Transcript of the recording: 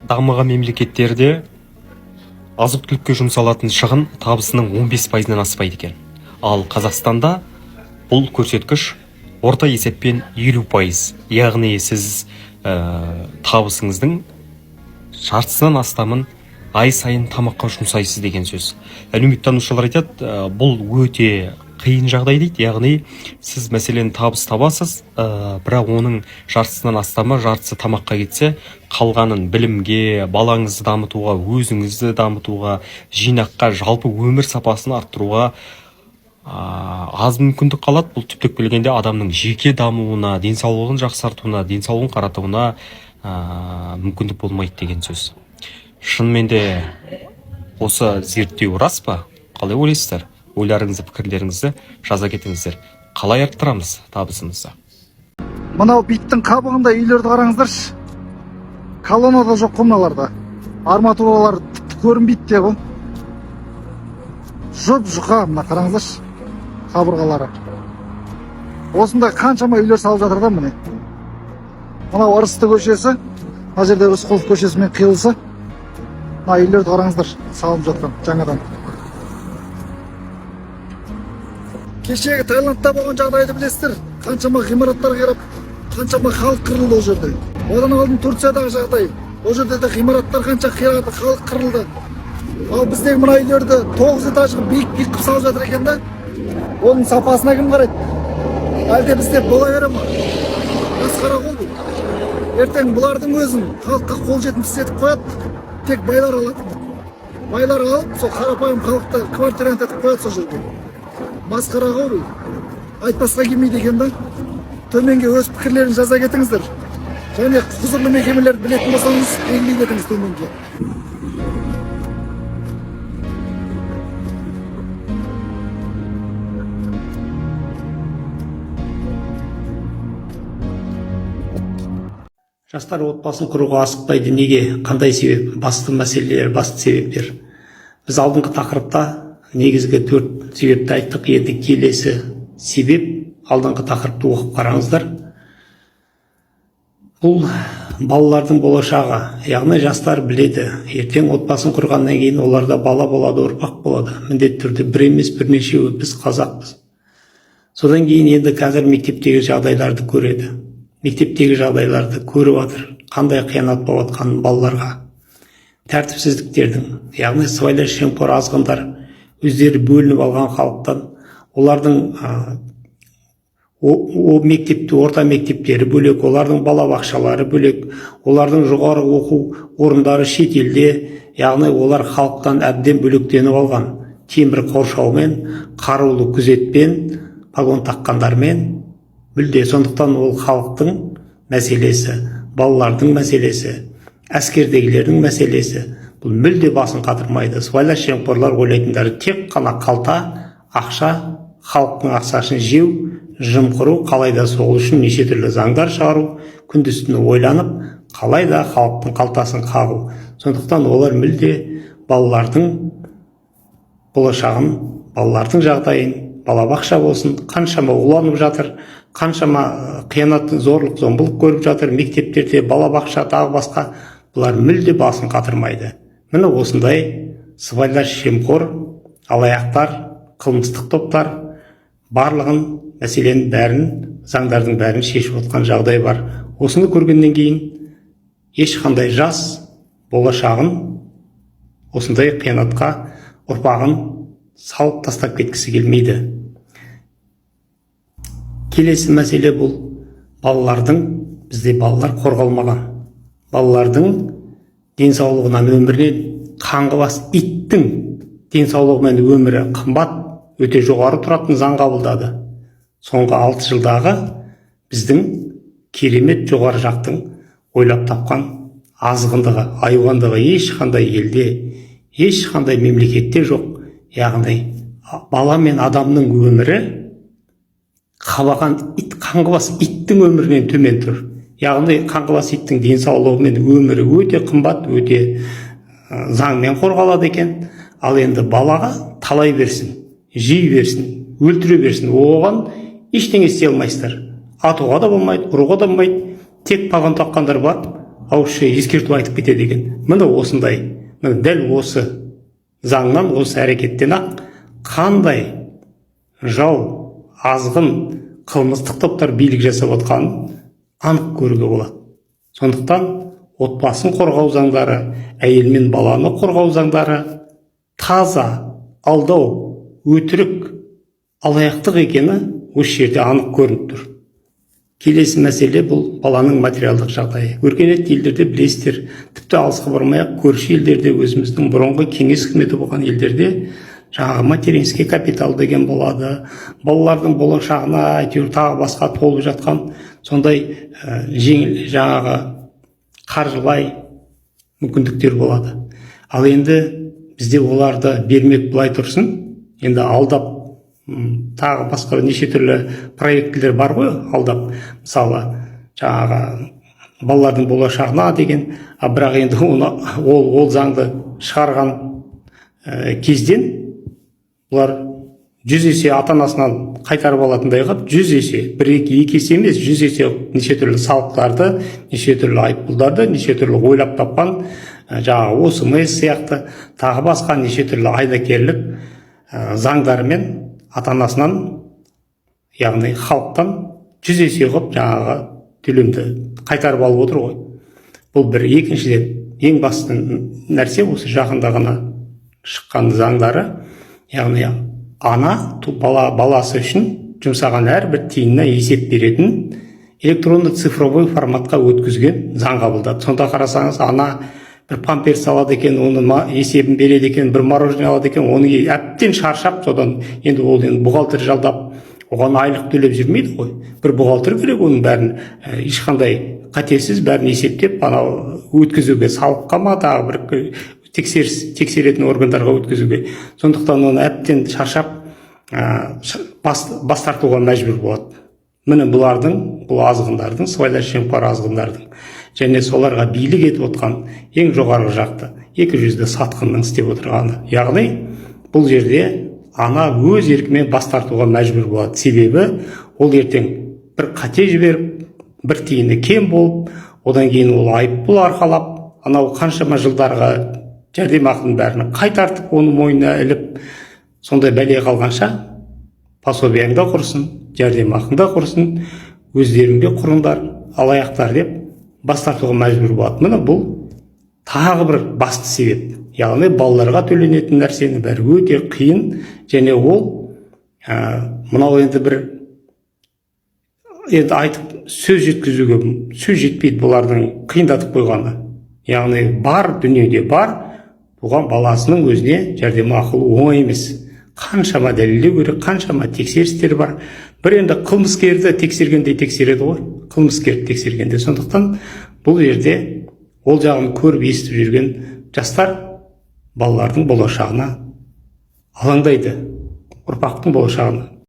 дамыған мемлекеттерде азық-түлікке жұмсалатын шығын табысының 15%-нан аспайды екен. Ал Қазақстанда бұл көрсеткіш орта есеппен 50%. Яғни сіз табысыңыздың жартысынан астамын ай сайын тамаққа жұмсайсыз деген сөз. Әлеуметтанушылар айтады, бұл өте қиын жағдай дейді. Яғни сіз мәселен табыс табасыз, бірақ оның жартысынан астамы, жартысы тамаққа кетсе, қалғанын білімге, балаңызды дамытуға, өзіңізді дамытуға, жинаққа, жалпы өмір сапасын арттыруға аз мүмкіндік қалады. Бұл түптеп келгенде адамның жеке дамуына, денсаулығын жақсартуына, денсаулығын қаратуына мүмкіндік болмайды деген сөз. Шынымен де осы зерттеу рас па? Қалай ойлайсыздар? Ойларыңызды, пікірлеріңізді жаза кетіңіздер. Қалай арттырамыз табысымызды? Мынау биттің қабығында үйлерді қараңыздаршы. Колоннада жоқ қоймаларда. Арматуралар тіпті көрінбейді де ғой. Жұп-жұқа мына қараңыздаршы. Қабырғалары. Осындай қаншама үйлер салып жатыр да міне. Мынау Ырысты көшесі, мына жерде Рысқұлов көшесімен қиылысы. Мына үйлерді қараңыздар, салып жатқан жаңадан. Кешегі Таиландта болған жағдайды білесіздер. Қаншама ғимараттар қирап, қаншама халық қырылды ол жерде. Одан алдын Турциядағы жағдай. Ол жерде де ғимараттар қанша қирады, халық қырылды. Ал біздегі мына үйлерді 9 этажға биік-биік қып салып жатыр екен да. Оның сапасына кім қарайды? Әлде бізде бола бере ма? Масқара ғой бұл. Ертең бұлардың өзін халыққа қол жетімсіз етіп қояды. Тек байлар алады. Байлар алып, сол қарапайым халықты квартирант етіп қояды сол жерде. Масқара ғой бұл. Айтпасқа келмейді екен да. Төменге өз пікірлерін жаза кетіңіздер. Және құзырлы мекемелерді білетін болсаңыз, белгілей кетіңіз төменге. Жастар отбасын құруға асықпайды. Неге? Қандай себеп? Басты мәселелер, басты себептер. Біз алдыңғы тақырыпта негізгі 4 себепті айттық. Енді келесі себеп, алдыңғы тақырыпты оқып қараңыздар. Бұл балалардың болашағы. Яғни жастар біледі, ертең отбасын құрғаннан кейін оларда бала болады, ұрпақ болады. Міндетті түрде бір емес бірнешеуі, біз қазақпыз. Содан кейін енді қазір мектептегі жағдайларды көреді. Мектептегі жағдайларды көріп жатыр, қандай қиянат болып жатқанын балаларға. Тәртіпсіздіктердің, яғни сыбайлас жемқор азғындар өздері бөлініп алған халықтан, олардың мектепті, орта мектептері бөлек, олардың балабақшалары бөлек, олардың жоғары оқу орындары шетелде, яғни олар халықтан әбден бөлектеніп алған. Темір қоршаумен, қарулы күзетпен, погон таққандармен, мүлде. Сондықтан ол халықтың мәселесі, балалардың мәселесі, әскердегілердің мәселесі. Бұл мүлде басын қатырмайды. Сыбайлас жемқорлар ойлайтындары тек қана қалта, ақша, халықтың ақшасын жеу, жымқыру, қалайда сол үшін неше түрлі заңдар шығару, күндіз-түні ойланып, қалайда халықтың қалтасын қағу. Сондықтан олар мүлде балалардың болашағын, балалардың жағдайын, балабақша болсын, қаншама уланып жатыр, қаншама қиянат, зорлық, зомбылық көріп жатыр, мектептерде, балабақша, тағы басқа, бұлар мүлде басын қатырмайды. Міне осындай сыбайлас жемқор, алаяқтар, қылмыстық топтар барлығын, мәселенің бәрін, заңдардың бәрін шешіп отқан жағдай бар. Осыны көргеннен кейін ешқандай жас болашағын осындай қиянатқа ұрпағын салып тастап кеткісі келмейді. Келесі мәселе бұл балалардың, бізде балалар қорғалмаған. Балалардың денсаулығынан, өмірінен, қаңғыбас иттің денсаулығымен өмірі қымбат, өте жоғары тұратын заң қабылдады. Соңғы 6 жылдағы біздің керемет жоғары жақтың ойлап тапқан азғындығы, айуандығы ешқандай елде, ешқандай мемлекетте жоқ. Яғни бала мен адамның өмірі қабаған ит, қаңғыбас иттің өмірінен төмен тұр. Яғни қаңғыбас иттің денсаулығы мен өмірі өте қымбат, өте заңмен қорғалады екен. Ал енді балаға талай берсін, жей берсін, өлтіре берсін, оған ештеңе істей алмайсыздар. Атуға да болмайды, ұруға да болмайды. Тек погон таққандар бар, ауызша ескерту айтып кетеді екен. Міне осындай, міне дәл осы заңнан, осы әрекеттен ақ қандай жау, азғын, қылмыстық топтар билік жасап отқанын анық көруге болады. Сондықтан отбасын қорғау заңдары, әйел мен баланы қорғау заңдары таза, алдау, өтірік, алаяқтық екені осы жерде анық көрініп тұр. Келесі мәселе бұл баланың материалдық жағдайы. Өркениетті елдерде білесіздер, тіпті алысқа бармай-ақ көрші елдерде, өзіміздің бұрынғы кеңес үкіметі болған елдерде жаңағы материнский капитал деген болады. Балалардың болашағына әйтеуір тағы басқа толып жатқан сондай жеңіл жаңағы қаржылай мүмкіндіктер болады. Ал енді бізде оларды бермек былай тұрсын, енді алдап тағы басқа неше түрлі проектілер бар ғой, алдап, мысалы жаңағы балалардың болашағына деген, бірақ енді ол заңды шығарған кезден бұлар 100 есе ата-анасынан қайтарып алатындай қылып, 100 есе, 1-2 есе емес, 100 есе неше түрлі салықтарды, неше түрлі айыппұлдарды, неше түрлі ойлап тапқан жаңағы ОСМС сияқты тағы басқа неше түрлі айдакерлік заңдарымен ата-анасынан, яғни халықтан 100 есе қылып жаңағы төлемді қайтарып алып отыр ғой. Бұл бір. Екіншіден, ең басты нәрсе осы жақында ғана шыққан заңдары, яғни ана баласы үшін жұмсаған әрбір тиынына есеп беретін электронды цифровой форматқа өткізген заң қабылдады. Сонда қарасаңыз, ана бір памперс алады екен, оны есебін береді екен, бір мороженое алады екен, оны әбден шаршап, содан енді ол бухгалтер жалдап, оған айлық төлеп жүрмейді ғой. Бір бухгалтер керек, оның бәрін ешқандай қатесіз бәрін есептеп, анау өткізуге, салыққа ма, тағы бір тексеретін органдарға өткізуге. Сондықтан оны әбден шаршап бас тартуға мәжбүр болады. Міне бұл азғындардың, сыбайлас жемқор азғындардың және соларға билік етіп отқан ең жоғарғы жақты 200-ді сатқынның істеп отырғаны. Яғни бұл жерде ана өз еркімен бас тартуға мәжбүр болады. Себебі ол ертең бір қате жіберіп, бір тиыны кем болып, одан кейін ол айыппұл арқалап, анау қаншама жылдарға жәрдемақының бәрін қайтартып, оны мойнына іліп, сондай бәле қалғанша пособияң да құрсын, жәрдемақың да құрсын, өздеріңде құрыңдар, алаяқтар деп бас тартуға мәжбүр болады. Міне бұл тағы бір басты себеп. Яғни балаларға төленетін нәрсені бәрі өте қиын, және ол мынау енді бір айтып сөз жеткізуге сөз жетпейді, бұлардың қиындатып қойғаны. Яғни бар дүниеде бар, бұған баласының өзіне жәрдемақы оңай емес. Қаншама дәлелдеу керек, қаншама тексерістер бар. Бір енді қылмыскерді тексергенде тексереді ғой, қылмыскерді тексергенде. Сондықтан бұл жерде ол жағын көріп естіп жүрген жастар балалардың болашағына алаңдайды, ұрпақтың болашағына.